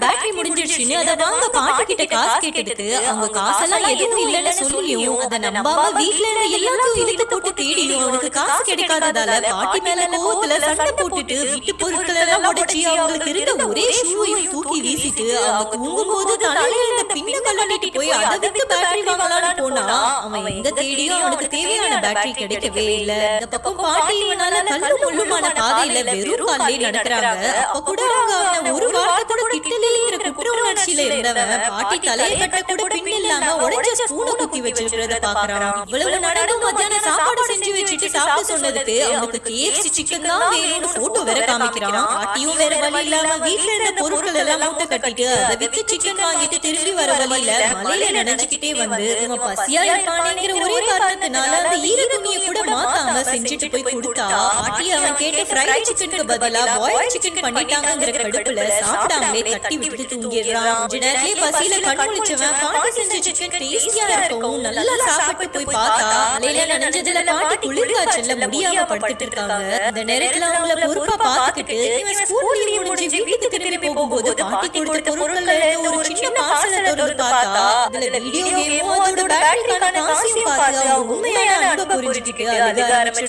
Battery முடிஞ்சிடுச்சுன்னு அதை வாங்க பாட்டி கிட்ட காசு கேட்டதுக்கு அவங்க காசெல்லாம் எதுவும் இல்லைன்னு சொல்லியும் அதை நம்பாம வீட்டுல இருந்த எல்லாத்தையும் இழுத்து போட்டு தேடியும் அவனுக்கு காசு கிடைக்காததால பாட்டி மேல கோவத்துல சண்டை போட்டுட்டு வீட்டு பொருட்கள் எல்லாம் உடைச்சி அவங்களுக்கு இருந்த ஒரே ஷூவையும் தூக்கி வீசிட்டு அவங்க தூங்கும் போது தலையில இருந்த பின்ன கல்லடிட்டு போய் அதை வித்து பேட்டரி வாங்கலான்னு போனா அவன் எங்க தேடியும் அவனுக்கு தேவையான பேட்டரி கிடைக்கவே இல்ல. இந்த பக்கம் பாட்டி இவனால கல்லு முள்ளுமான பாதையில வெறும் காலே நடக்கிறாங்க. அப்ப கூட அவங்க அவனை ஒரு வார்த்தை கூட திட்டலைங்கிற குற்ற உணர்ச்சியில இருந்தவன் பாட்டி தலையை கட்ட கூட பின் இல்லாம உடைச்ச ஸ்பூனை குத்தி வச்சிருக்கிறத பாக்குறான். இவ்வளவு நடந்தும் மத்தியானம் சாப்பாடு செஞ்சு வச்சுட்டு சாப்பிட சொன்னதுக்கு அவனுக்கு KFC சிக்கன் தான் வேணும்னு போட்டோ வேற காமிக்கிறான். பாட்டியும் வேற வழி இல்லாம வீட்டுல இருந்த பொருட்கள் எல்லாம் மூட்டை கட்டிட்டு அதை வித்து சிக்கன் வாங்கிட்டு திரும்பி வர வழியில மலையில நினைச்சுக்கிட்டே வந்து இவன் பசியா இருப்பானேங்கிற ஒரே காரணத்தினால அந்த ஈர துணியை கூட மாத்தாம செஞ்சுட்டு போய் கொடுத்தா பாட்டி அவன் கேட்ட ஃப்ரைட் சிக்கனுக்கு பதிலா பாயில் சிக்கன் பண்ணிட்டாங்கிற கடுப்புல சாப்பிடாமலே தட்டி விட்டு தூங்கிடுறான். கொஞ்ச நேரத்திலே பசியில கண் முழிச்சவன் பாட்டி செஞ்ச சிக்கன் டேஸ்டியா இருக்கவும் நல்லா சாப்பிட்டு போய் பார்த்தா மலையில நனைஞ்சதுல பாட்டி குளிர் காய்ச்சல்ல முடியாம படுத்துட்டு இருக்காங்க. அந்த நேரத்துல அவங்கள பொறுப்பா பாத்துக்கிட்டு இவன் ஸ்கூல் லீவ் முடிஞ்சு வீட்டுக்கு திரும்பி போகும்போது பாட்டி கொடுத்த பொருட்கள்ல ஒரு சின்ன பார்சலை திறந்து பார்த்தா அதுல வீடியோ கேமும் அதோட பேட்டரிக்கான காசையும் பார்த்து அவங்க உண்மையான அன்பை புரிஞ்சுக்கிட்டு அழுக ஆரம்பிச்சு